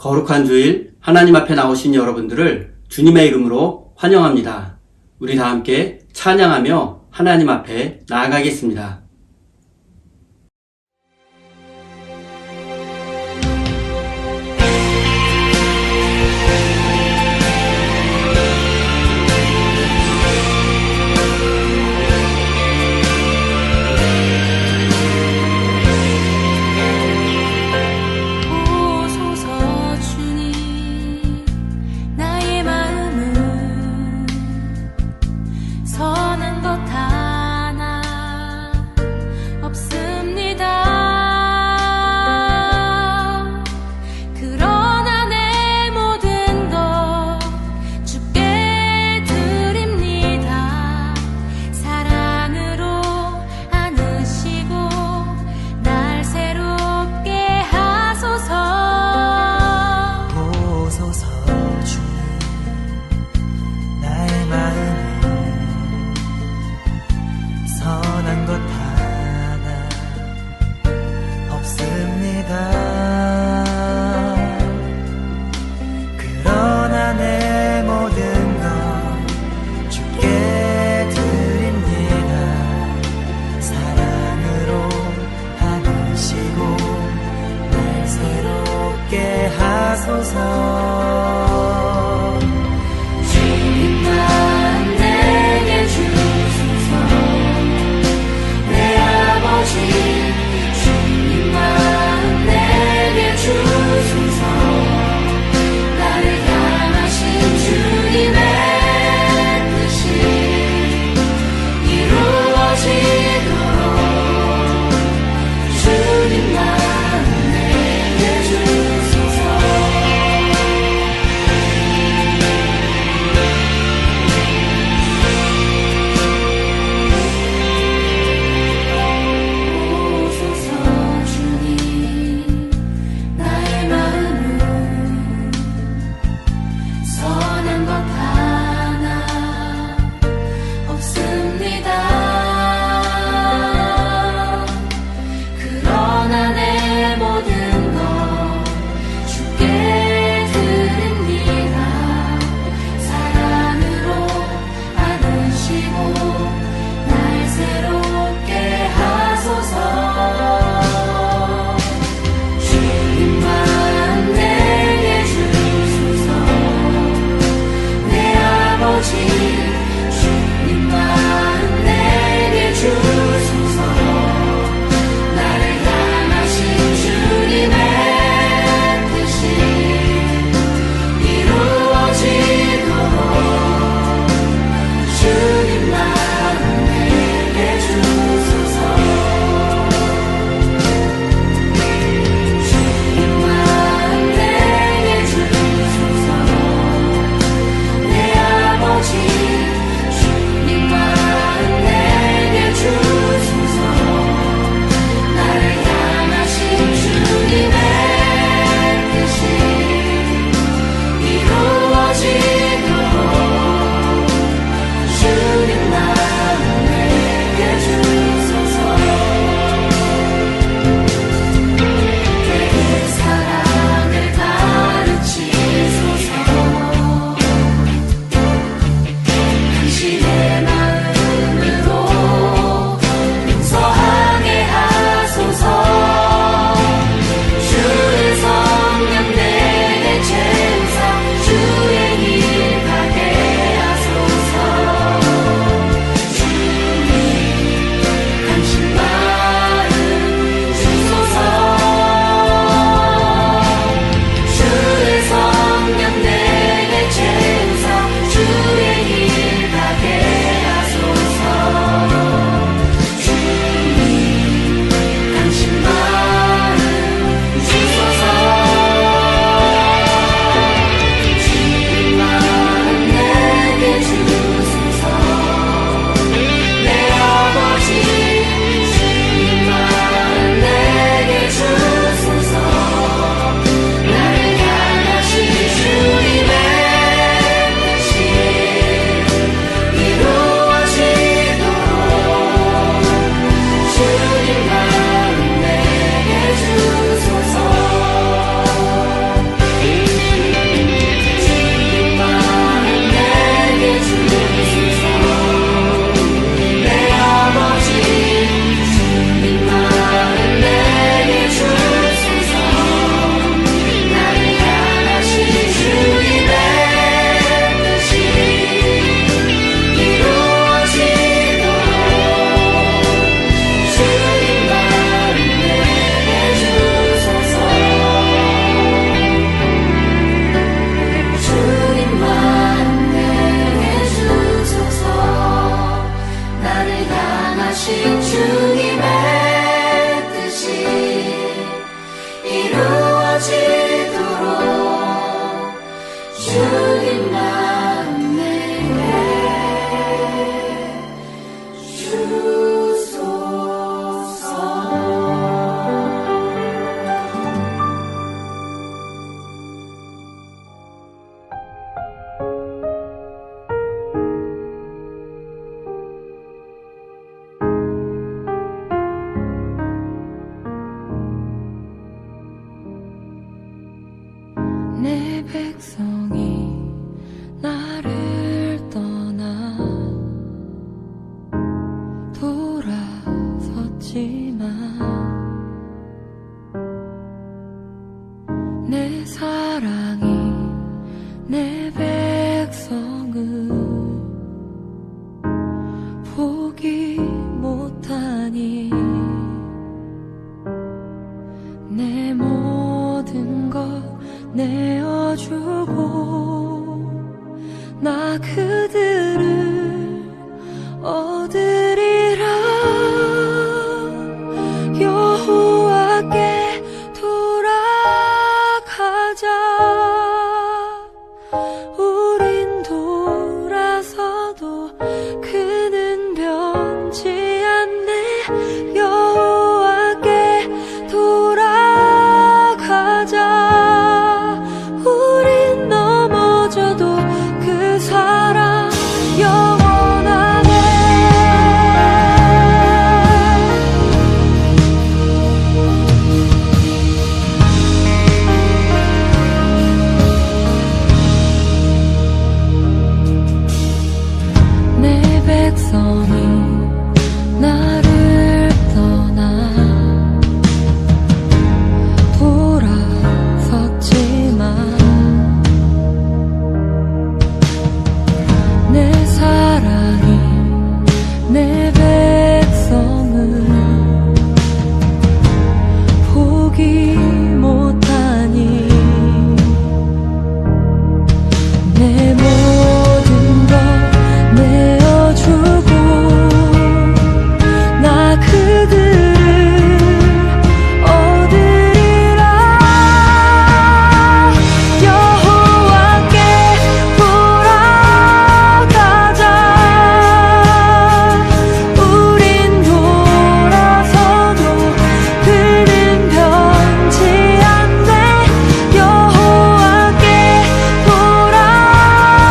거룩한 주일 하나님 앞에 나오신 여러분들을 주님의 이름으로 환영합니다. 우리 다 함께 찬양하며 하나님 앞에 나아가겠습니다. 선한 것 하나 주님만 내게 내 백성이 나를 떠나 돌아섰지만 내 사랑이 내 백성을 포기 못하니 내 모든 것 내어주고 나 그들을 얻으리라. 여호와께 돌아가자. 우린 돌아서도 그는 변치 않네. 여호와께 돌아가자. 우린 넘어져도 그 사랑 영원하네. 내 백성이 나를 떠나 돌아섰지만 내 사랑이 내 백성을 포기 못하니 내 모든 것 내어주고 나 그들을 얻으리라. 여호와께 돌아가자. 우린 돌아서도 그는 변치 않네. 여호와께 돌아가자.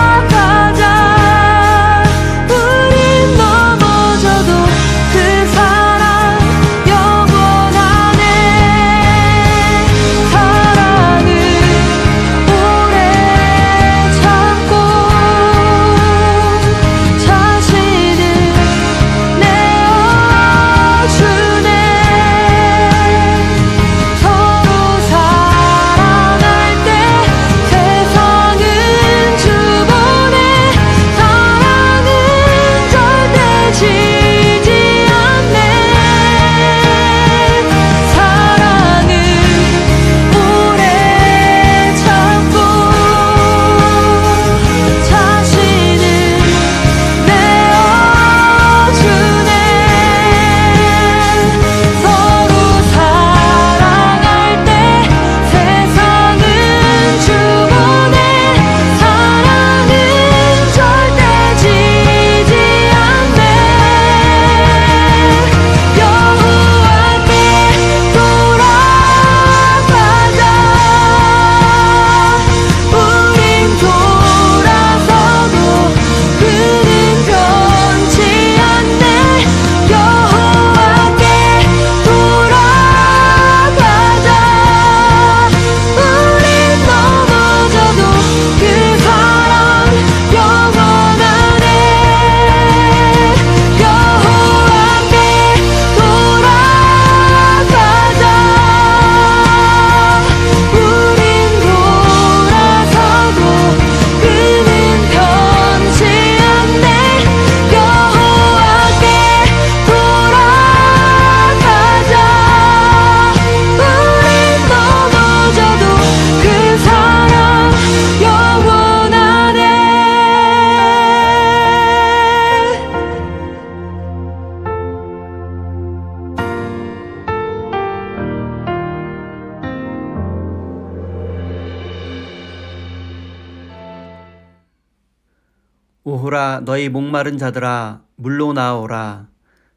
오호라 너희 목마른 자들아 물로 나오라.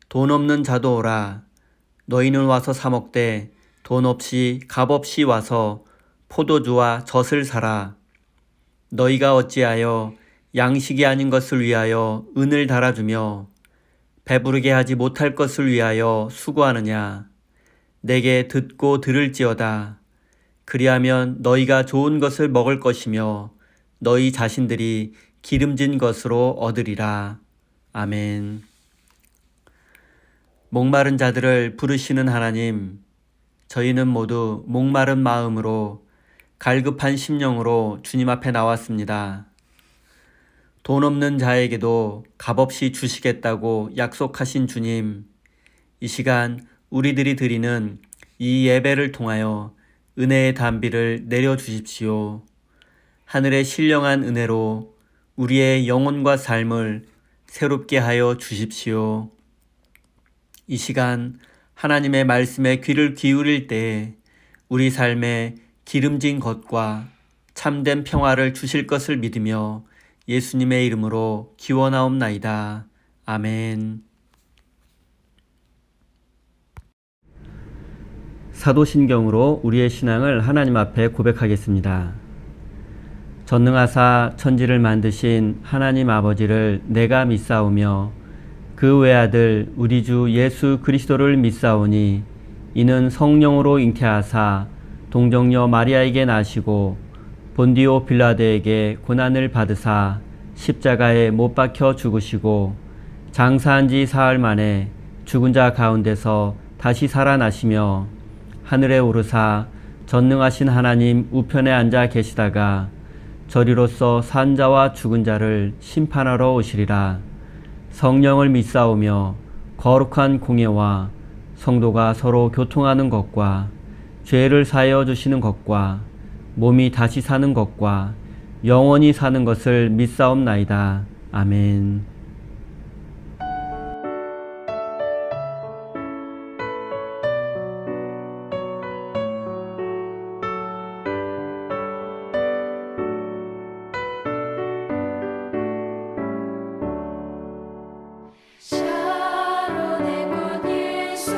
돈 없는 자도 오라. 너희는 와서 사 먹되 돈 없이 값 없이 와서 포도주와 젖을 사라. 너희가 어찌하여 양식이 아닌 것을 위하여 은을 달아주며 배부르게 하지 못할 것을 위하여 수고하느냐. 내게 듣고 들을지어다. 그리하면 너희가 좋은 것을 먹을 것이며 너희 자신들이 기름진 것으로 얻으리라. 아멘. 목마른 자들을 부르시는 하나님, 저희는 모두 목마른 마음으로 갈급한 심령으로 주님 앞에 나왔습니다. 돈 없는 자에게도 값없이 주시겠다고 약속하신 주님, 이 시간 우리들이 드리는 이 예배를 통하여 은혜의 단비를 내려주십시오. 하늘의 신령한 은혜로 우리의 영혼과 삶을 새롭게 하여 주십시오. 이 시간 하나님의 말씀에 귀를 기울일 때에 우리 삶에 기름진 것과 참된 평화를 주실 것을 믿으며 예수님의 이름으로 기원하옵나이다. 아멘. 사도신경으로 우리의 신앙을 하나님 앞에 고백하겠습니다. 전능하사 천지를 만드신 하나님 아버지를 내가 믿사오며 그 외아들 우리 주 예수 그리스도를 믿사오니 이는 성령으로 잉태하사 동정녀 마리아에게 나시고 본디오 빌라도에게 고난을 받으사 십자가에 못 박혀 죽으시고 장사한 지 사흘 만에 죽은 자 가운데서 다시 살아나시며 하늘에 오르사 전능하신 하나님 우편에 앉아 계시다가 저리로서 산 자와 죽은 자를 심판하러 오시리라. 성령을 믿사오며 거룩한 공예와 성도가 서로 교통하는 것과 죄를 사하여 주시는 것과 몸이 다시 사는 것과 영원히 사는 것을 믿사옵나이다. 아멘. 샤론의 꽃 예수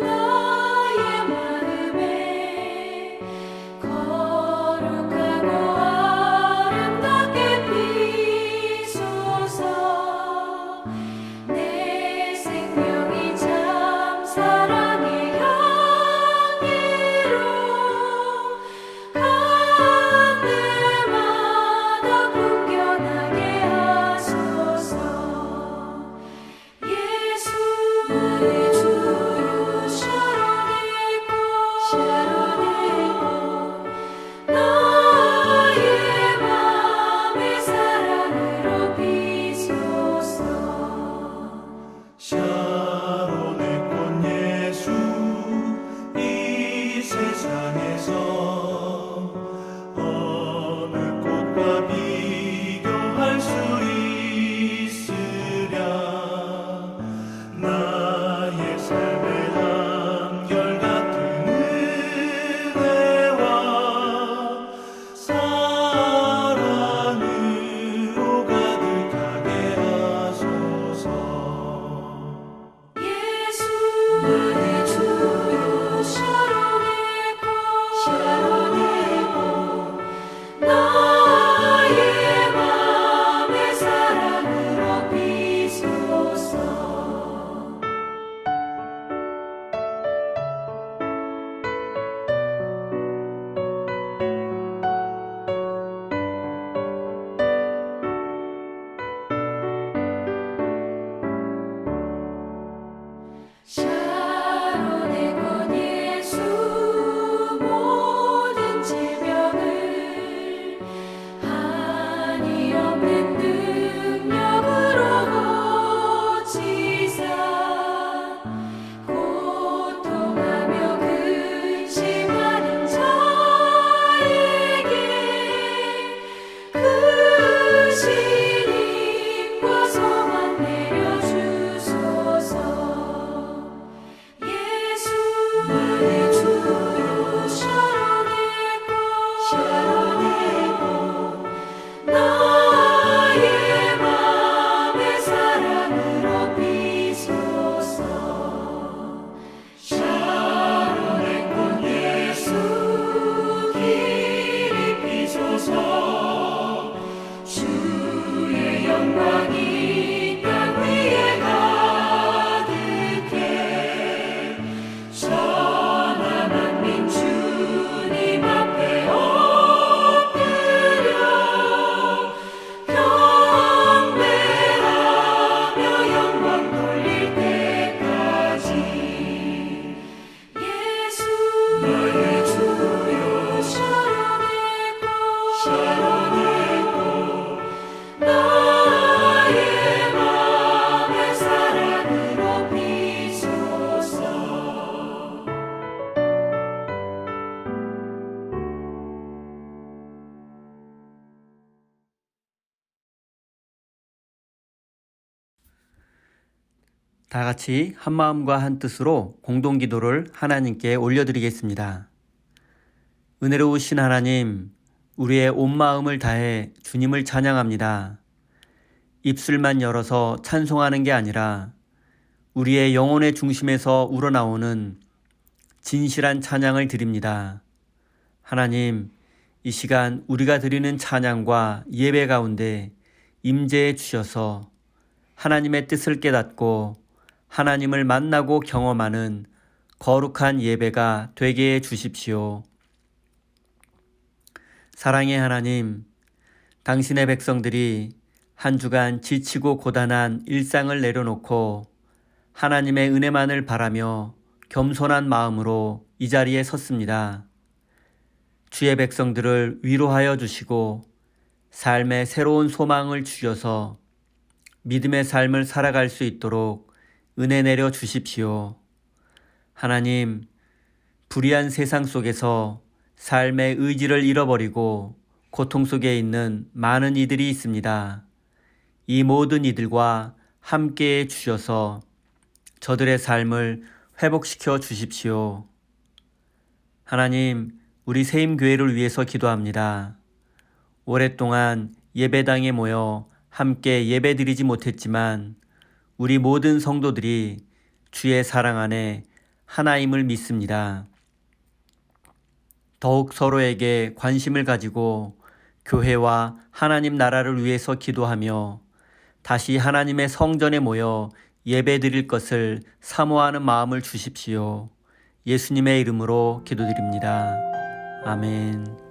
나의 마음에 거룩하고 아름답게 피소서. 다 같이 한 마음과 한 뜻으로 공동 기도를 하나님께 올려드리겠습니다. 은혜로우신 하나님, 우리의 온 마음을 다해 주님을 찬양합니다. 입술만 열어서 찬송하는 게 아니라 우리의 영혼의 중심에서 우러나오는 진실한 찬양을 드립니다. 하나님, 이 시간 우리가 드리는 찬양과 예배 가운데 임재해 주셔서 하나님의 뜻을 깨닫고 하나님을 만나고 경험하는 거룩한 예배가 되게 해 주십시오. 사랑의 하나님, 당신의 백성들이 한 주간 지치고 고단한 일상을 내려놓고 하나님의 은혜만을 바라며 겸손한 마음으로 이 자리에 섰습니다. 주의 백성들을 위로하여 주시고 삶의 새로운 소망을 주셔서 믿음의 삶을 살아갈 수 있도록 은혜 내려 주십시오. 하나님, 불의한 세상 속에서 삶의 의지를 잃어버리고 고통 속에 있는 많은 이들이 있습니다. 이 모든 이들과 함께해 주셔서 저들의 삶을 회복시켜 주십시오. 하나님, 우리 세임교회를 위해서 기도합니다. 오랫동안 예배당에 모여 함께 예배드리지 못했지만 우리 모든 성도들이 주의 사랑 안에 하나임을 믿습니다. 더욱 서로에게 관심을 가지고 교회와 하나님 나라를 위해서 기도하며 다시 하나님의 성전에 모여 예배드릴 것을 사모하는 마음을 주십시오. 예수님의 이름으로 기도드립니다. 아멘.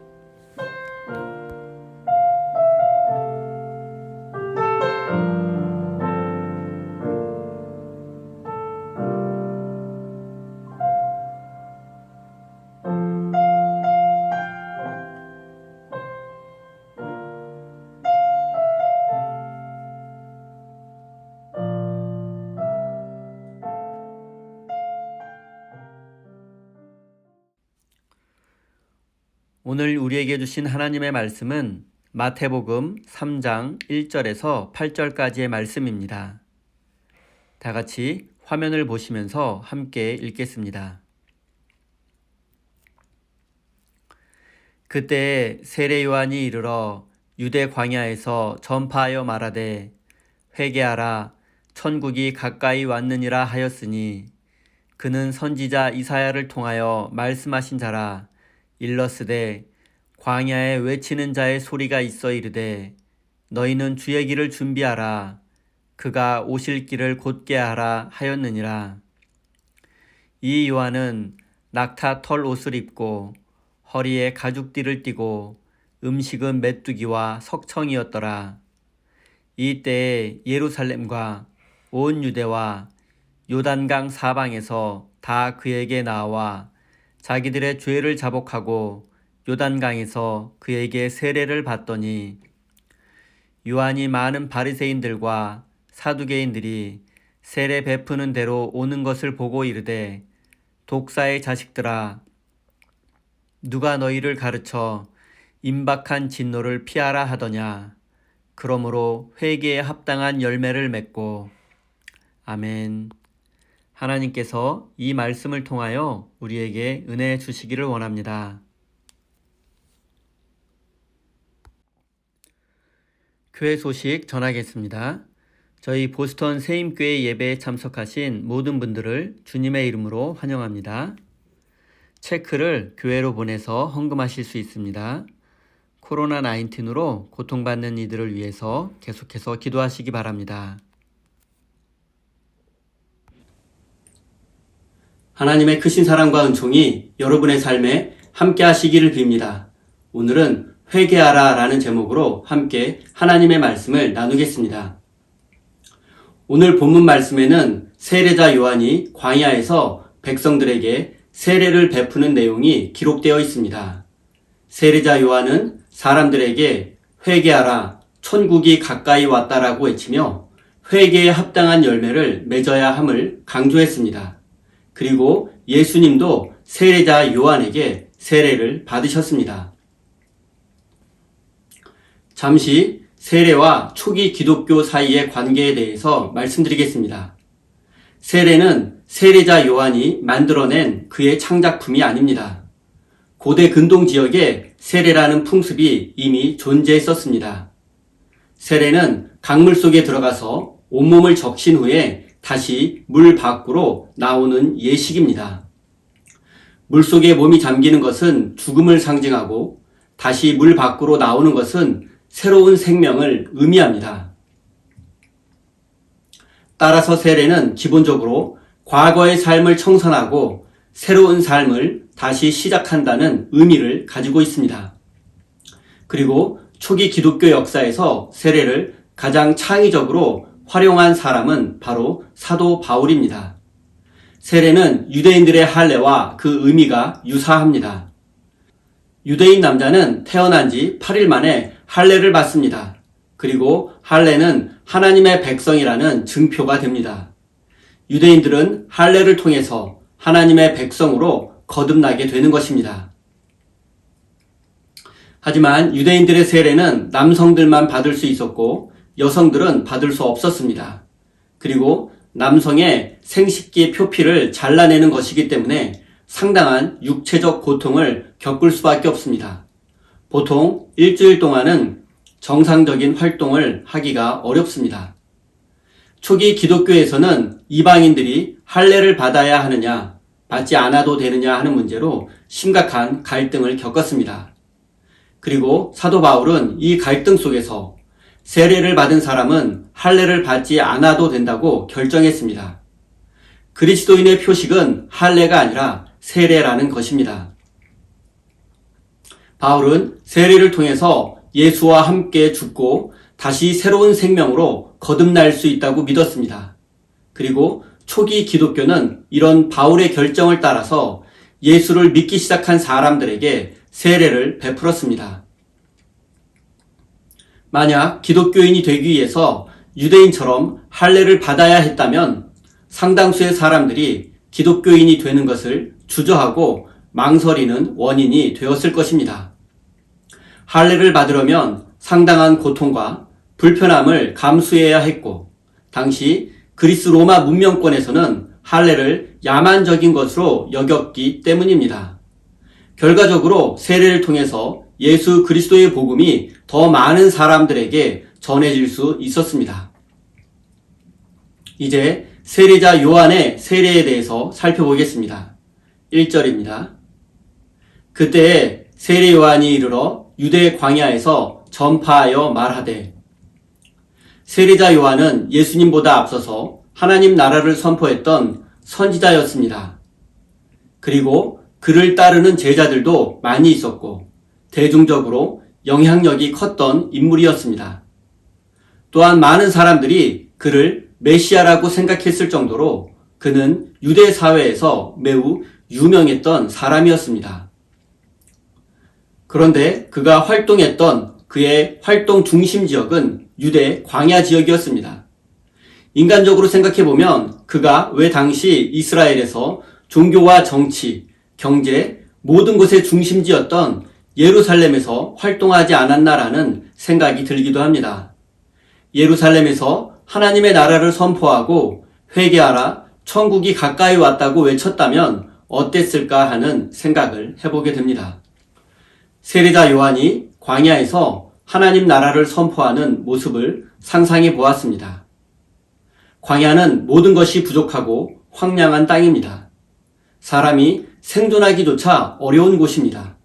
오늘 우리에게 주신 하나님의 말씀은 마태복음 3장 1절에서 8절까지의 말씀입니다. 다 같이 화면을 보시면서 함께 읽겠습니다. 그때 세례 요한이 이르러 유대 광야에서 전파하여 말하되 회개하라 천국이 가까이 왔느니라 하였으니 그는 선지자 이사야를 통하여 말씀하신 자라. 일러스되 광야에 외치는 자의 소리가 있어 이르되 너희는 주의 길을 준비하라 그가 오실 길을 곧게 하라 하였느니라. 이 요한은 낙타 털 옷을 입고 허리에 가죽띠를 띠고 음식은 메뚜기와 석청이었더라. 이때에 예루살렘과 온 유대와 요단강 사방에서 다 그에게 나와 자기들의 죄를 자복하고 요단강에서 그에게 세례를 받더니 요한이 많은 바리새인들과 사두개인들이 세례 베푸는 대로 오는 것을 보고 이르되 독사의 자식들아 누가 너희를 가르쳐 임박한 진노를 피하라 하더냐. 그러므로 회개에 합당한 열매를 맺고. 아멘. 하나님께서 이 말씀을 통하여 우리에게 은혜 주시기를 원합니다. 교회 소식 전하겠습니다. 저희 보스턴 세임교회 예배에 참석하신 모든 분들을 주님의 이름으로 환영합니다. 체크를 교회로 보내서 헌금하실 수 있습니다. 코로나19으로 고통받는 이들을 위해서 계속해서 기도하시기 바랍니다. 하나님의 크신 사랑과 은총이 여러분의 삶에 함께 하시기를 빕니다. 오늘은 회개하라 라는 제목으로 함께 하나님의 말씀을 나누겠습니다. 오늘 본문 말씀에는 세례자 요한이 광야에서 백성들에게 세례를 베푸는 내용이 기록되어 있습니다. 세례자 요한은 사람들에게 회개하라, 천국이 가까이 왔다라고 외치며 회개에 합당한 열매를 맺어야 함을 강조했습니다. 그리고 예수님도 세례자 요한에게 세례를 받으셨습니다. 잠시 세례와 초기 기독교 사이의 관계에 대해서 말씀드리겠습니다. 세례는 세례자 요한이 만들어낸 그의 창작품이 아닙니다. 고대 근동 지역에 세례라는 풍습이 이미 존재했었습니다. 세례는 강물 속에 들어가서 온몸을 적신 후에 다시 물 밖으로 나오는 예식입니다. 물 속에 몸이 잠기는 것은 죽음을 상징하고 다시 물 밖으로 나오는 것은 새로운 생명을 의미합니다. 따라서 세례는 기본적으로 과거의 삶을 청산하고 새로운 삶을 다시 시작한다는 의미를 가지고 있습니다. 그리고 초기 기독교 역사에서 세례를 가장 창의적으로 활용한 사람은 바로 사도 바울입니다. 세례는 유대인들의 할례와 그 의미가 유사합니다. 유대인 남자는 태어난 지 8일 만에 할례를 받습니다. 그리고 할례는 하나님의 백성이라는 증표가 됩니다. 유대인들은 할례를 통해서 하나님의 백성으로 거듭나게 되는 것입니다. 하지만 유대인들의 세례는 남성들만 받을 수 있었고 여성들은 받을 수 없었습니다. 그리고 남성의 생식기 표피를 잘라내는 것이기 때문에 상당한 육체적 고통을 겪을 수밖에 없습니다. 보통 일주일 동안은 정상적인 활동을 하기가 어렵습니다. 초기 기독교에서는 이방인들이 할례를 받아야 하느냐, 받지 않아도 되느냐 하는 문제로 심각한 갈등을 겪었습니다. 그리고 사도 바울은 이 갈등 속에서 세례를 받은 사람은 할례를 받지 않아도 된다고 결정했습니다. 그리스도인의 표식은 할례가 아니라 세례라는 것입니다. 바울은 세례를 통해서 예수와 함께 죽고 다시 새로운 생명으로 거듭날 수 있다고 믿었습니다. 그리고 초기 기독교는 이런 바울의 결정을 따라서 예수를 믿기 시작한 사람들에게 세례를 베풀었습니다. 만약 기독교인이 되기 위해서 유대인처럼 할례를 받아야 했다면 상당수의 사람들이 기독교인이 되는 것을 주저하고 망설이는 원인이 되었을 것입니다. 할례를 받으려면 상당한 고통과 불편함을 감수해야 했고, 당시 그리스 로마 문명권에서는 할례를 야만적인 것으로 여겼기 때문입니다. 결과적으로 세례를 통해서 예수 그리스도의 복음이 더 많은 사람들에게 전해질 수 있었습니다. 이제 세례자 요한의 세례에 대해서 살펴보겠습니다. 1절입니다. 그때에 세례 요한이 이르러 유대 광야에서 전파하여 말하되, 세례자 요한은 예수님보다 앞서서 하나님 나라를 선포했던 선지자였습니다. 그리고 그를 따르는 제자들도 많이 있었고 대중적으로 영향력이 컸던 인물이었습니다. 또한 많은 사람들이 그를 메시아라고 생각했을 정도로 그는 유대 사회에서 매우 유명했던 사람이었습니다. 그런데 그가 활동했던 그의 활동 중심 지역은 유대 광야 지역이었습니다. 인간적으로 생각해보면 그가 왜 당시 이스라엘에서 종교와 정치, 경제, 모든 것의 중심지였던 예루살렘에서 활동하지 않았나라는 생각이 들기도 합니다. 예루살렘에서 하나님의 나라를 선포하고 회개하라, 천국이 가까이 왔다고 외쳤다면 어땠을까 하는 생각을 해보게 됩니다. 세례자 요한이 광야에서 하나님 나라를 선포하는 모습을 상상해 보았습니다. 광야는 모든 것이 부족하고 황량한 땅입니다. 사람이 생존하기조차 어려운 곳입니다.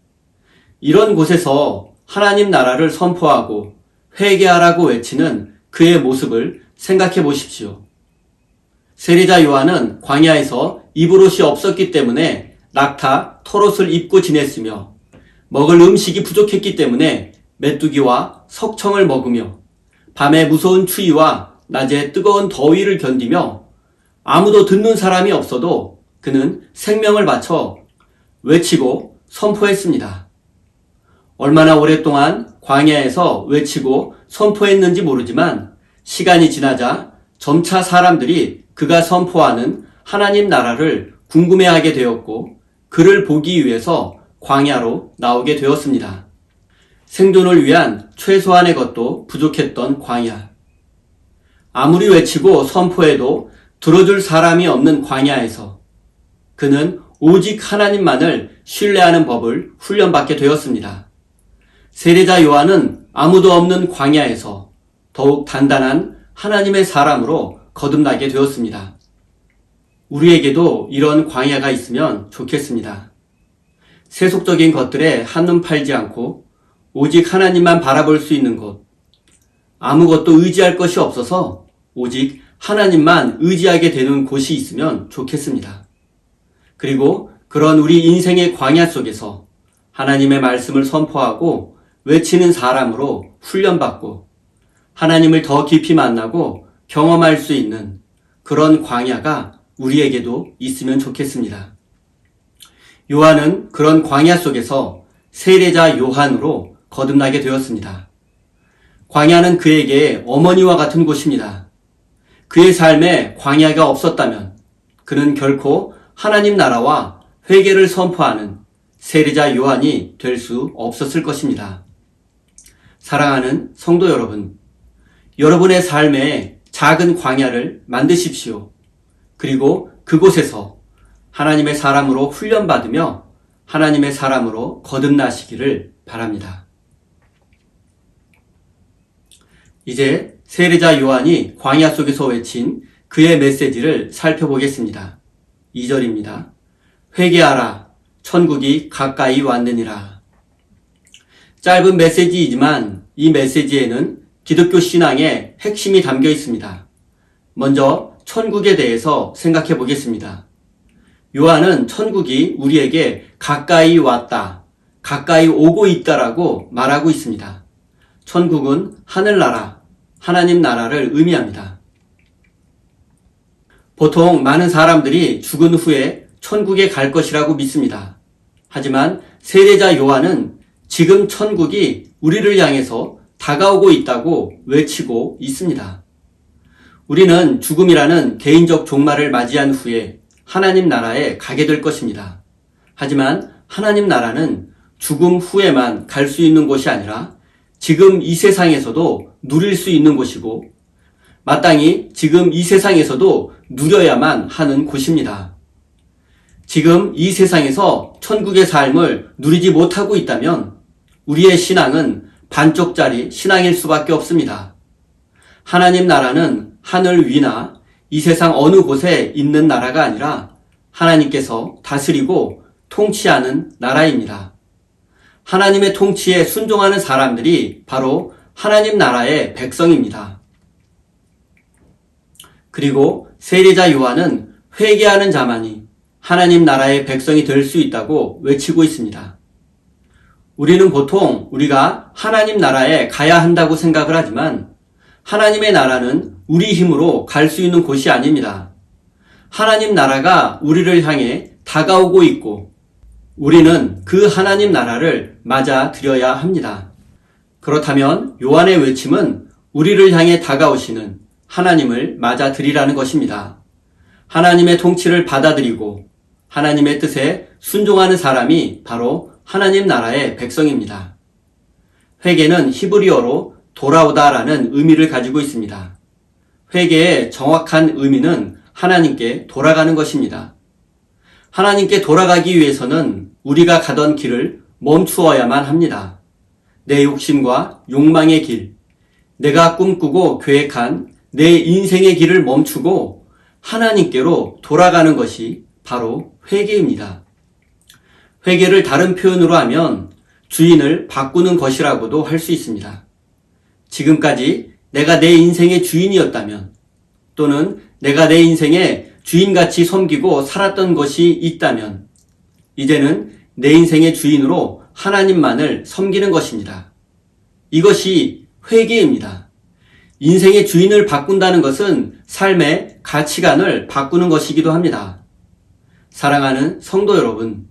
이런 곳에서 하나님 나라를 선포하고 회개하라고 외치는 그의 모습을 생각해 보십시오. 세례자 요한은 광야에서 입을 옷이 없었기 때문에 낙타, 털옷을 입고 지냈으며 먹을 음식이 부족했기 때문에 메뚜기와 석청을 먹으며 밤에 무서운 추위와 낮에 뜨거운 더위를 견디며 아무도 듣는 사람이 없어도 그는 생명을 바쳐 외치고 선포했습니다. 얼마나 오랫동안 광야에서 외치고 선포했는지 모르지만 시간이 지나자 점차 사람들이 그가 선포하는 하나님 나라를 궁금해하게 되었고 그를 보기 위해서 광야로 나오게 되었습니다. 생존을 위한 최소한의 것도 부족했던 광야. 아무리 외치고 선포해도 들어줄 사람이 없는 광야에서 그는 오직 하나님만을 신뢰하는 법을 훈련받게 되었습니다. 세례자 요한은 아무도 없는 광야에서 더욱 단단한 하나님의 사람으로 거듭나게 되었습니다. 우리에게도 이런 광야가 있으면 좋겠습니다. 세속적인 것들에 한눈 팔지 않고 오직 하나님만 바라볼 수 있는 곳, 아무것도 의지할 것이 없어서 오직 하나님만 의지하게 되는 곳이 있으면 좋겠습니다. 그리고 그런 우리 인생의 광야 속에서 하나님의 말씀을 선포하고 외치는 사람으로 훈련받고 하나님을 더 깊이 만나고 경험할 수 있는 그런 광야가 우리에게도 있으면 좋겠습니다. 요한은 그런 광야 속에서 세례자 요한으로 거듭나게 되었습니다. 광야는 그에게 어머니와 같은 곳입니다. 그의 삶에 광야가 없었다면 그는 결코 하나님 나라와 회개를 선포하는 세례자 요한이 될 수 없었을 것입니다. 사랑하는 성도 여러분, 여러분의 삶에 작은 광야를 만드십시오. 그리고 그곳에서 하나님의 사람으로 훈련받으며 하나님의 사람으로 거듭나시기를 바랍니다. 이제 세례자 요한이 광야 속에서 외친 그의 메시지를 살펴보겠습니다. 2절입니다. 회개하라, 천국이 가까이 왔느니라. 짧은 메시지이지만 이 메시지에는 기독교 신앙의 핵심이 담겨 있습니다. 먼저 천국에 대해서 생각해 보겠습니다. 요한은 천국이 우리에게 가까이 왔다, 가까이 오고 있다라고 말하고 있습니다. 천국은 하늘나라, 하나님 나라를 의미합니다. 보통 많은 사람들이 죽은 후에 천국에 갈 것이라고 믿습니다. 하지만 세례자 요한은 지금 천국이 우리를 향해서 다가오고 있다고 외치고 있습니다. 우리는 죽음이라는 개인적 종말을 맞이한 후에 하나님 나라에 가게 될 것입니다. 하지만 하나님 나라는 죽음 후에만 갈 수 있는 곳이 아니라 지금 이 세상에서도 누릴 수 있는 곳이고 마땅히 지금 이 세상에서도 누려야만 하는 곳입니다. 지금 이 세상에서 천국의 삶을 누리지 못하고 있다면 우리의 신앙은 반쪽짜리 신앙일 수밖에 없습니다. 하나님 나라는 하늘 위나 이 세상 어느 곳에 있는 나라가 아니라 하나님께서 다스리고 통치하는 나라입니다. 하나님의 통치에 순종하는 사람들이 바로 하나님 나라의 백성입니다. 그리고 세례자 요한은 회개하는 자만이 하나님 나라의 백성이 될 수 있다고 외치고 있습니다. 우리는 보통 우리가 하나님 나라에 가야 한다고 생각을 하지만 하나님의 나라는 우리 힘으로 갈 수 있는 곳이 아닙니다. 하나님 나라가 우리를 향해 다가오고 있고 우리는 그 하나님 나라를 맞아들여야 합니다. 그렇다면 요한의 외침은 우리를 향해 다가오시는 하나님을 맞아들이라는 것입니다. 하나님의 통치를 받아들이고 하나님의 뜻에 순종하는 사람이 바로 하나님 나라의 백성입니다. 회개는 히브리어로 돌아오다라는 의미를 가지고 있습니다. 회개의 정확한 의미는 하나님께 돌아가는 것입니다. 하나님께 돌아가기 위해서는 우리가 가던 길을 멈추어야만 합니다. 내 욕심과 욕망의 길, 내가 꿈꾸고 계획한 내 인생의 길을 멈추고 하나님께로 돌아가는 것이 바로 회개입니다. 회개를 다른 표현으로 하면 주인을 바꾸는 것이라고도 할 수 있습니다. 지금까지 내가 내 인생의 주인이었다면 또는 내가 내 인생의 주인같이 섬기고 살았던 것이 있다면 이제는 내 인생의 주인으로 하나님만을 섬기는 것입니다. 이것이 회개입니다. 인생의 주인을 바꾼다는 것은 삶의 가치관을 바꾸는 것이기도 합니다. 사랑하는 성도 여러분,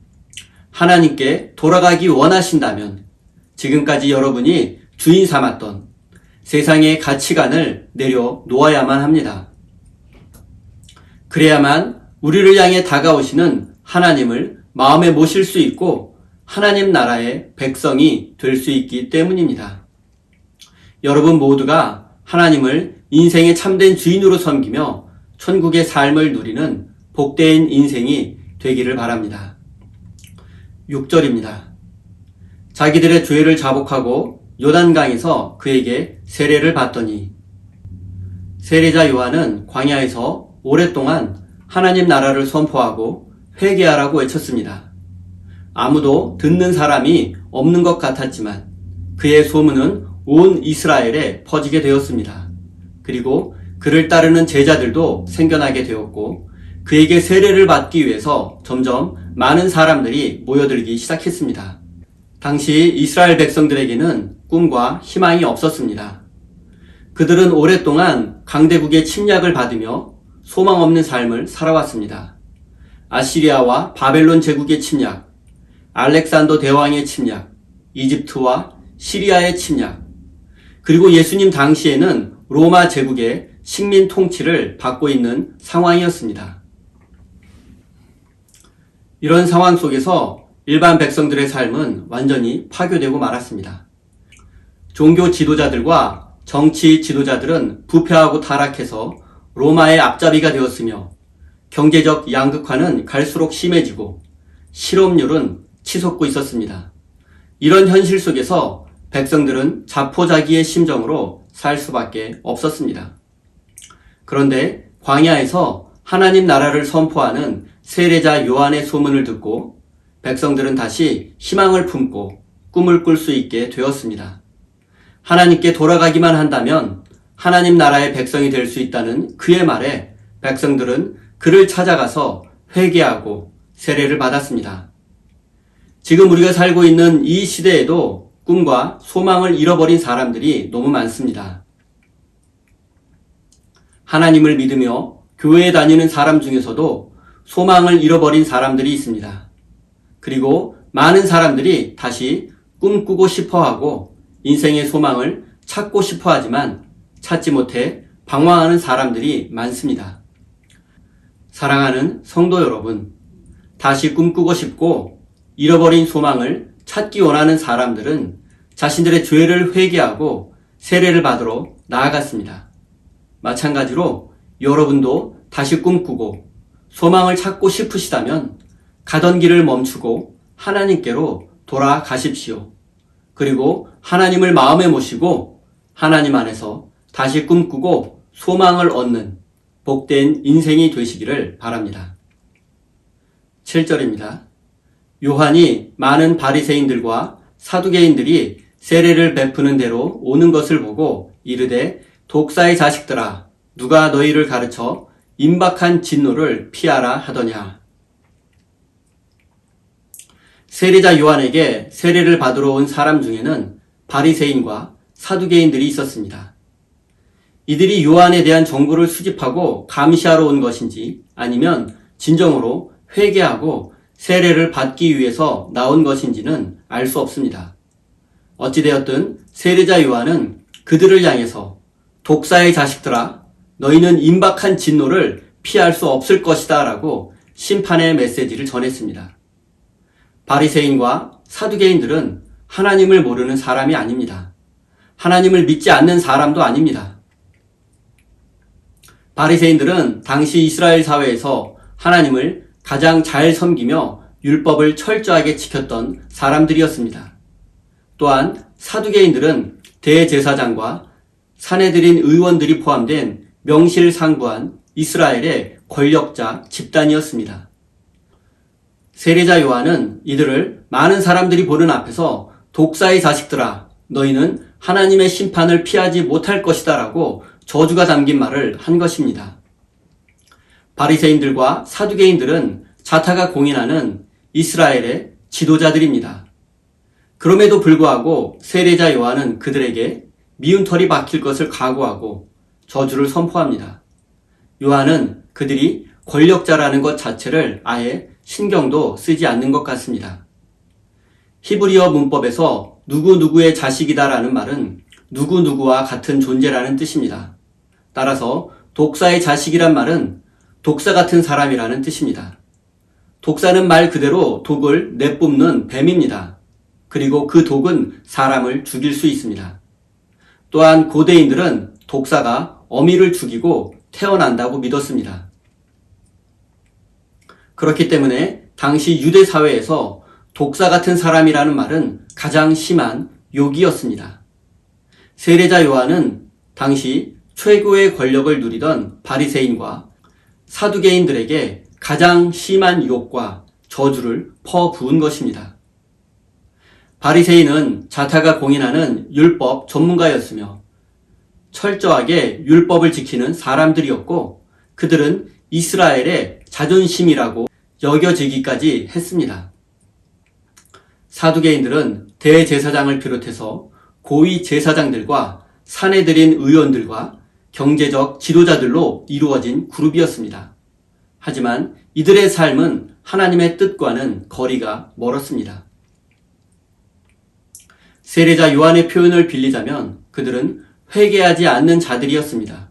하나님께 돌아가기 원하신다면 지금까지 여러분이 주인 삼았던 세상의 가치관을 내려놓아야만 합니다. 그래야만 우리를 향해 다가오시는 하나님을 마음에 모실 수 있고 하나님 나라의 백성이 될 수 있기 때문입니다. 여러분 모두가 하나님을 인생의 참된 주인으로 섬기며 천국의 삶을 누리는 복된 인생이 되기를 바랍니다. 6절입니다. 자기들의 죄를 자복하고 요단강에서 그에게 세례를 받더니, 세례자 요한은 광야에서 오랫동안 하나님 나라를 선포하고 회개하라고 외쳤습니다. 아무도 듣는 사람이 없는 것 같았지만 그의 소문은 온 이스라엘에 퍼지게 되었습니다. 그리고 그를 따르는 제자들도 생겨나게 되었고, 그에게 세례를 받기 위해서 점점 많은 사람들이 모여들기 시작했습니다. 당시 이스라엘 백성들에게는 꿈과 희망이 없었습니다. 그들은 오랫동안 강대국의 침략을 받으며 소망 없는 삶을 살아왔습니다. 아시리아와 바벨론 제국의 침략, 알렉산더 대왕의 침략, 이집트와 시리아의 침략, 그리고 예수님 당시에는 로마 제국의 식민 통치를 받고 있는 상황이었습니다. 이런 상황 속에서 일반 백성들의 삶은 완전히 파괴되고 말았습니다. 종교 지도자들과 정치 지도자들은 부패하고 타락해서 로마의 앞잡이가 되었으며, 경제적 양극화는 갈수록 심해지고 실업률은 치솟고 있었습니다. 이런 현실 속에서 백성들은 자포자기의 심정으로 살 수밖에 없었습니다. 그런데 광야에서 하나님 나라를 선포하는 세례자 요한의 소문을 듣고 백성들은 다시 희망을 품고 꿈을 꿀 수 있게 되었습니다. 하나님께 돌아가기만 한다면 하나님 나라의 백성이 될 수 있다는 그의 말에 백성들은 그를 찾아가서 회개하고 세례를 받았습니다. 지금 우리가 살고 있는 이 시대에도 꿈과 소망을 잃어버린 사람들이 너무 많습니다. 하나님을 믿으며 교회에 다니는 사람 중에서도 소망을 잃어버린 사람들이 있습니다. 그리고 많은 사람들이 다시 꿈꾸고 싶어하고 인생의 소망을 찾고 싶어하지만 찾지 못해 방황하는 사람들이 많습니다. 사랑하는 성도 여러분, 다시 꿈꾸고 싶고 잃어버린 소망을 찾기 원하는 사람들은 자신들의 죄를 회개하고 세례를 받으러 나아갔습니다. 마찬가지로 여러분도 다시 꿈꾸고 소망을 찾고 싶으시다면 가던 길을 멈추고 하나님께로 돌아가십시오. 그리고 하나님을 마음에 모시고 하나님 안에서 다시 꿈꾸고 소망을 얻는 복된 인생이 되시기를 바랍니다. 7절입니다. 요한이 많은 바리새인들과 사두개인들이 세례를 베푸는 대로 오는 것을 보고 이르되, 독사의 자식들아, 누가 너희를 가르쳐 임박한 진노를 피하라 하더냐. 세례자 요한에게 세례를 받으러 온 사람 중에는 바리새인과 사두개인들이 있었습니다. 이들이 요한에 대한 정보를 수집하고 감시하러 온 것인지 아니면 진정으로 회개하고 세례를 받기 위해서 나온 것인지는 알 수 없습니다. 어찌되었든 세례자 요한은 그들을 향해서 독사의 자식들아, 너희는 임박한 진노를 피할 수 없을 것이다 라고 심판의 메시지를 전했습니다. 바리새인과 사두개인들은 하나님을 모르는 사람이 아닙니다. 하나님을 믿지 않는 사람도 아닙니다. 바리새인들은 당시 이스라엘 사회에서 하나님을 가장 잘 섬기며 율법을 철저하게 지켰던 사람들이었습니다. 또한 사두개인들은 대제사장과 사내들인 의원들이 포함된 명실상부한 이스라엘의 권력자 집단이었습니다. 세례자 요한은 이들을 많은 사람들이 보는 앞에서 독사의 자식들아, 너희는 하나님의 심판을 피하지 못할 것이다 라고 저주가 담긴 말을 한 것입니다. 바리새인들과 사두개인들은 자타가 공인하는 이스라엘의 지도자들입니다. 그럼에도 불구하고 세례자 요한은 그들에게 미운 털이 박힐 것을 각오하고 저주를 선포합니다. 요한은 그들이 권력자라는 것 자체를 아예 신경도 쓰지 않는 것 같습니다. 히브리어 문법에서 누구누구의 자식이다라는 말은 누구누구와 같은 존재라는 뜻입니다. 따라서 독사의 자식이란 말은 독사 같은 사람이라는 뜻입니다. 독사는 말 그대로 독을 내뿜는 뱀입니다. 그리고 그 독은 사람을 죽일 수 있습니다. 또한 고대인들은 독사가 어미를 죽이고 태어난다고 믿었습니다. 그렇기 때문에 당시 유대 사회에서 독사 같은 사람이라는 말은 가장 심한 욕이었습니다. 세례자 요한은 당시 최고의 권력을 누리던 바리새인과 사두개인들에게 가장 심한 욕과 저주를 퍼부은 것입니다. 바리새인은 자타가 공인하는 율법 전문가였으며 철저하게 율법을 지키는 사람들이었고 그들은 이스라엘의 자존심이라고 여겨지기까지 했습니다. 사두개인들은 대제사장을 비롯해서 고위 제사장들과 사내들인 의원들과 경제적 지도자들로 이루어진 그룹이었습니다. 하지만 이들의 삶은 하나님의 뜻과는 거리가 멀었습니다. 세례자 요한의 표현을 빌리자면 그들은 회개하지 않는 자들이었습니다.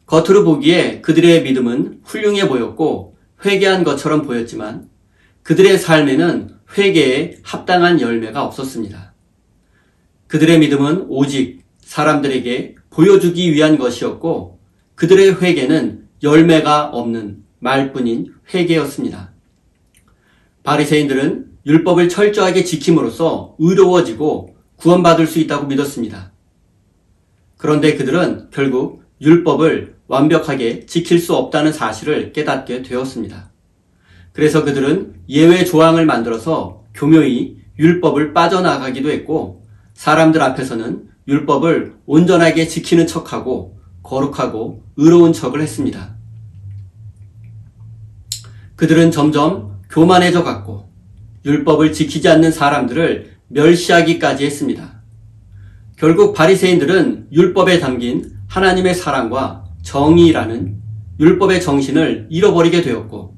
겉으로 보기에 그들의 믿음은 훌륭해 보였고 회개한 것처럼 보였지만 그들의 삶에는 회개에 합당한 열매가 없었습니다. 그들의 믿음은 오직 사람들에게 보여주기 위한 것이었고 그들의 회개는 열매가 없는 말뿐인 회개였습니다. 바리새인들은 율법을 철저하게 지킴으로써 의로워지고 구원받을 수 있다고 믿었습니다. 그런데 그들은 결국 율법을 완벽하게 지킬 수 없다는 사실을 깨닫게 되었습니다. 그래서 그들은 예외 조항을 만들어서 교묘히 율법을 빠져나가기도 했고 사람들 앞에서는 율법을 온전하게 지키는 척하고 거룩하고 의로운 척을 했습니다. 그들은 점점 교만해져 갔고 율법을 지키지 않는 사람들을 멸시하기까지 했습니다. 결국 바리새인들은 율법에 담긴 하나님의 사랑과 정의라는 율법의 정신을 잃어버리게 되었고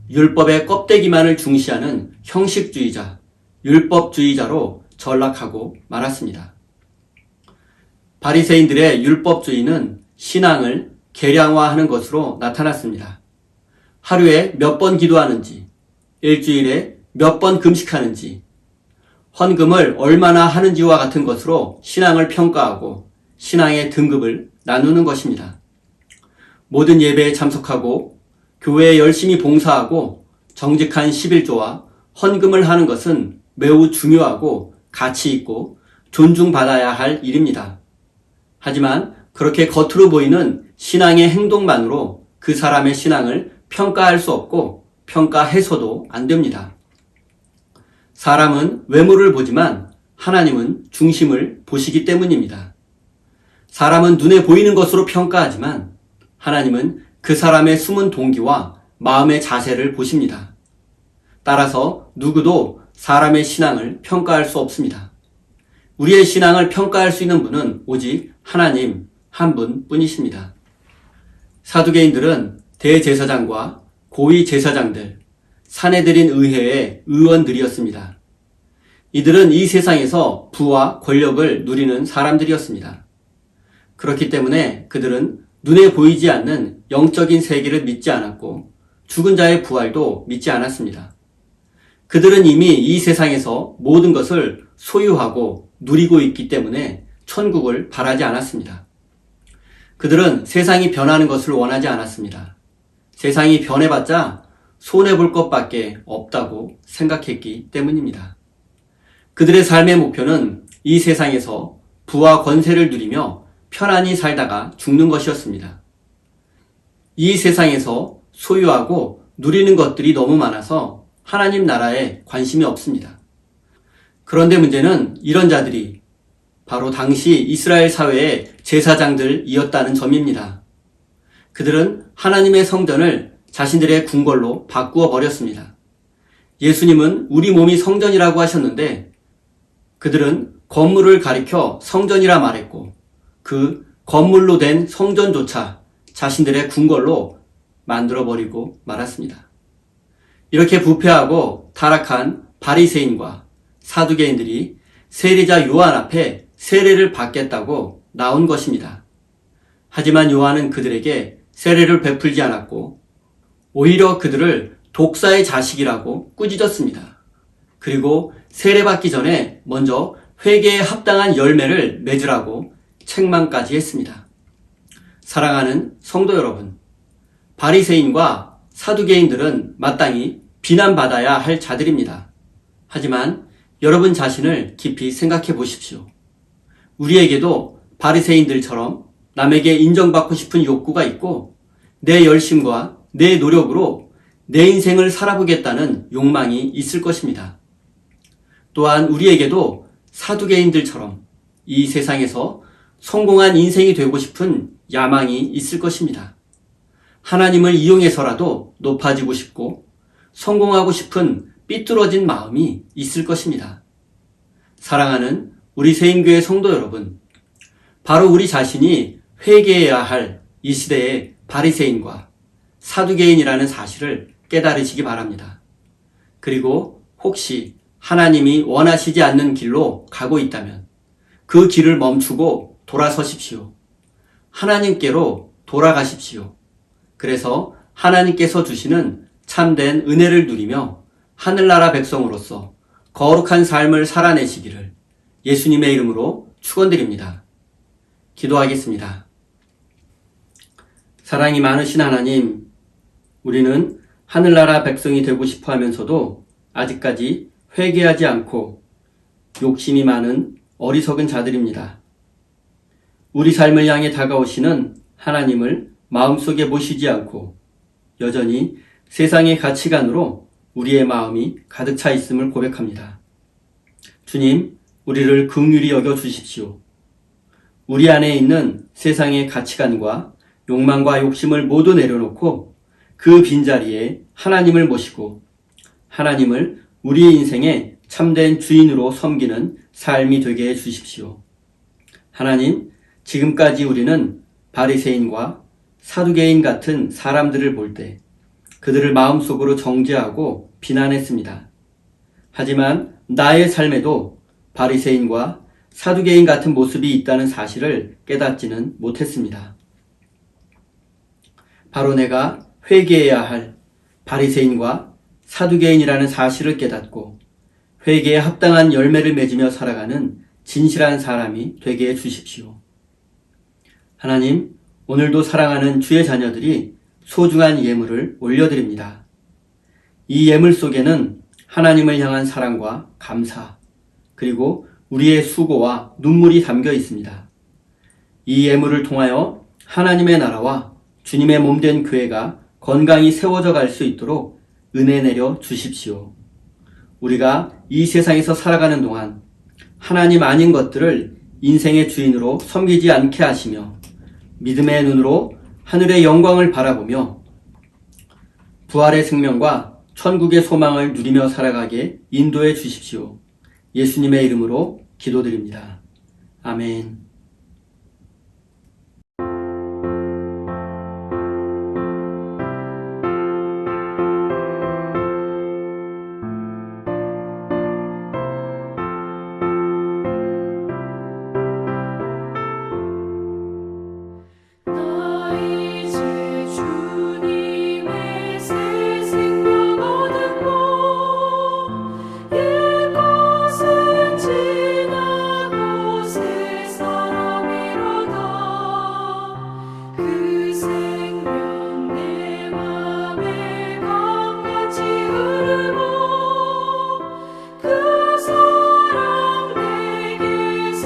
율법의 껍데기만을 중시하는 형식주의자, 율법주의자로 전락하고 말았습니다. 바리새인들의 율법주의는 신앙을 계량화하는 것으로 나타났습니다. 하루에 몇 번 기도하는지, 일주일에 몇 번 금식하는지, 헌금을 얼마나 하는지와 같은 것으로 신앙을 평가하고 신앙의 등급을 나누는 것입니다. 모든 예배에 참석하고 교회에 열심히 봉사하고 정직한 11조와 헌금을 하는 것은 매우 중요하고 가치 있고 존중받아야 할 일입니다. 하지만 그렇게 겉으로 보이는 신앙의 행동만으로 그 사람의 신앙을 평가할 수 없고 평가해서도 안 됩니다. 사람은 외모를 보지만 하나님은 중심을 보시기 때문입니다. 사람은 눈에 보이는 것으로 평가하지만 하나님은 그 사람의 숨은 동기와 마음의 자세를 보십니다. 따라서 누구도 사람의 신앙을 평가할 수 없습니다. 우리의 신앙을 평가할 수 있는 분은 오직 하나님 한 분뿐이십니다. 사두개인들은 대제사장과 고위 제사장들, 사내들인 의회의 의원들이었습니다. 이들은 이 세상에서 부와 권력을 누리는 사람들이었습니다. 그렇기 때문에 그들은 눈에 보이지 않는 영적인 세계를 믿지 않았고 죽은 자의 부활도 믿지 않았습니다. 그들은 이미 이 세상에서 모든 것을 소유하고 누리고 있기 때문에 천국을 바라지 않았습니다. 그들은 세상이 변하는 것을 원하지 않았습니다. 세상이 변해봤자 손해볼 것밖에 없다고 생각했기 때문입니다. 그들의 삶의 목표는 이 세상에서 부와 권세를 누리며 편안히 살다가 죽는 것이었습니다. 이 세상에서 소유하고 누리는 것들이 너무 많아서 하나님 나라에 관심이 없습니다. 그런데 문제는 이런 자들이 바로 당시 이스라엘 사회의 제사장들이었다는 점입니다. 그들은 하나님의 성전을 자신들의 궁궐로 바꾸어 버렸습니다. 예수님은 우리 몸이 성전이라고 하셨는데 그들은 건물을 가리켜 성전이라 말했고 그 건물로 된 성전조차 자신들의 궁궐로 만들어버리고 말았습니다. 이렇게 부패하고 타락한 바리새인과 사두개인들이 세례자 요한 앞에 세례를 받겠다고 나온 것입니다. 하지만 요한은 그들에게 세례를 베풀지 않았고 오히려 그들을 독사의 자식이라고 꾸짖었습니다. 그리고 세례받기 전에 먼저 회개에 합당한 열매를 맺으라고 책망까지 했습니다. 사랑하는 성도 여러분, 바리새인과 사두개인들은 마땅히 비난받아야 할 자들입니다. 하지만 여러분 자신을 깊이 생각해 보십시오. 우리에게도 바리새인들처럼 남에게 인정받고 싶은 욕구가 있고 내 열심과 내 노력으로 내 인생을 살아보겠다는 욕망이 있을 것입니다. 또한 우리에게도 사두개인들처럼 이 세상에서 성공한 인생이 되고 싶은 야망이 있을 것입니다. 하나님을 이용해서라도 높아지고 싶고 성공하고 싶은 삐뚤어진 마음이 있을 것입니다. 사랑하는 우리 세인교회 성도 여러분, 바로 우리 자신이 회개해야 할 이 시대의 바리새인과 사두개인이라는 사실을 깨달으시기 바랍니다. 그리고 혹시 하나님이 원하시지 않는 길로 가고 있다면 그 길을 멈추고 돌아서십시오. 하나님께로 돌아가십시오. 그래서 하나님께서 주시는 참된 은혜를 누리며 하늘나라 백성으로서 거룩한 삶을 살아내시기를 예수님의 이름으로 축원드립니다. 기도하겠습니다. 사랑이 많으신 하나님, 우리는 하늘나라 백성이 되고 싶어 하면서도 아직까지 회개하지 않고 욕심이 많은 어리석은 자들입니다. 우리 삶을 향해 다가오시는 하나님을 마음속에 모시지 않고 여전히 세상의 가치관으로 우리의 마음이 가득 차 있음을 고백합니다. 주님, 우리를 긍휼히 여겨 주십시오. 우리 안에 있는 세상의 가치관과 욕망과 욕심을 모두 내려놓고 그 빈자리에 하나님을 모시고 하나님을 우리의 인생의 참된 주인으로 섬기는 삶이 되게 해 주십시오. 하나님, 지금까지 우리는 바리새인과 사두개인 같은 사람들을 볼 때 그들을 마음속으로 정죄하고 비난했습니다. 하지만 나의 삶에도 바리새인과 사두개인 같은 모습이 있다는 사실을 깨닫지는 못했습니다. 바로 내가 회개해야 할 바리새인과 사두개인이라는 사실을 깨닫고 회개에 합당한 열매를 맺으며 살아가는 진실한 사람이 되게 해 주십시오. 하나님, 오늘도 사랑하는 주의 자녀들이 소중한 예물을 올려드립니다. 이 예물 속에는 하나님을 향한 사랑과 감사, 그리고 우리의 수고와 눈물이 담겨 있습니다. 이 예물을 통하여 하나님의 나라와 주님의 몸된 교회가 건강히 세워져 갈 수 있도록 은혜 내려 주십시오. 우리가 이 세상에서 살아가는 동안 하나님 아닌 것들을 인생의 주인으로 섬기지 않게 하시며 믿음의 눈으로 하늘의 영광을 바라보며 부활의 생명과 천국의 소망을 누리며 살아가게 인도해 주십시오. 예수님의 이름으로 기도드립니다. 아멘. 나 이제 주님의 새 생명 얻었고 옛것은 지나고 새 사람이로다. 그 생명 내 맘에 강같이 흐르고 그 사랑 내게서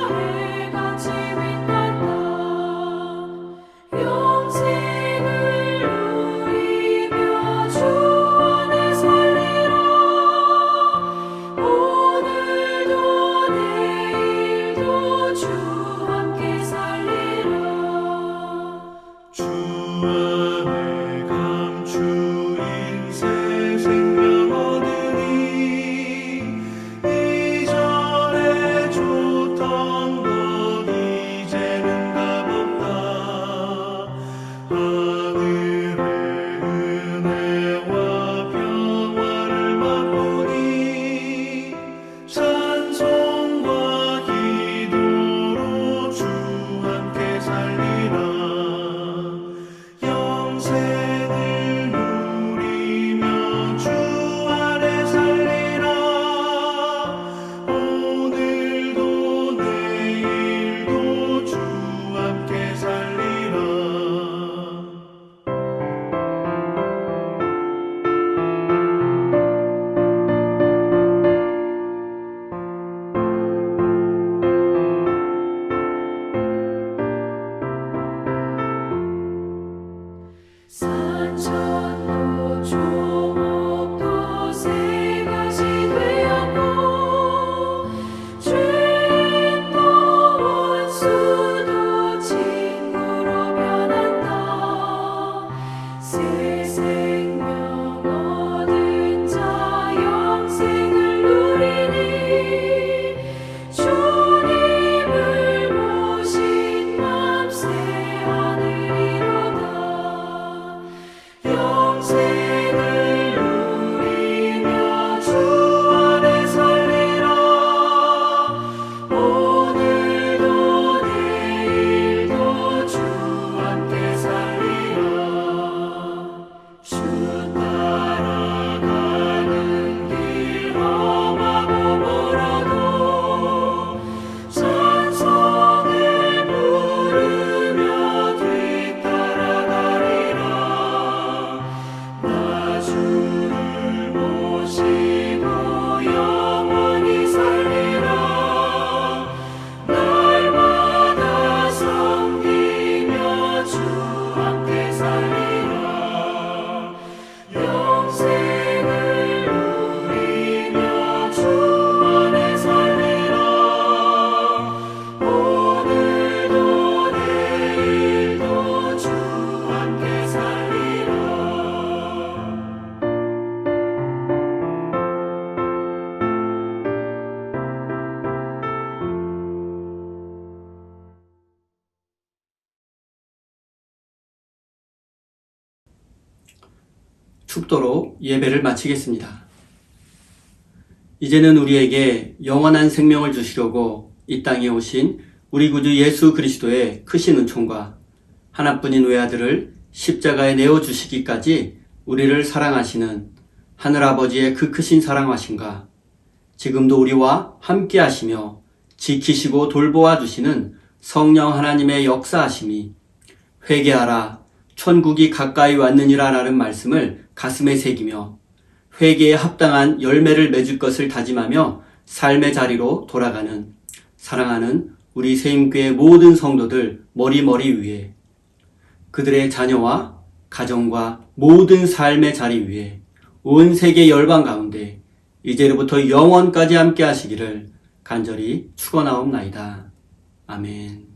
해같이 빛난다. 영생을 누리며 주 안에 살리라. 오늘도 내일도 주 함께 살리라. 주 안에 감추인 새 생명 얻으니 이전에 줬던 것 이제는 값없다. 하늘의 은혜와 평화를 맛보니 찬송과 기도로 주 함께 살리라. 축도로 예배를 마치겠습니다. 이제는 우리에게 영원한 생명을 주시려고 이 땅에 오신 우리 구주 예수 그리스도의 크신 은총과 하나뿐인 외아들을 십자가에 내어주시기까지 우리를 사랑하시는 하늘아버지의 그 크신 사랑하심과 지금도 우리와 함께 하시며 지키시고 돌보아 주시는 성령 하나님의 역사하심이 회개하라 천국이 가까이 왔느니라 라는 말씀을 가슴에 새기며 회개에 합당한 열매를 맺을 것을 다짐하며 삶의 자리로 돌아가는 사랑하는 우리 세임교회 모든 성도들 머리머리 위에 그들의 자녀와 가정과 모든 삶의 자리 위에 온 세계 열방 가운데 이제로부터 영원까지 함께 하시기를 간절히 축원하옵나이다. 아멘.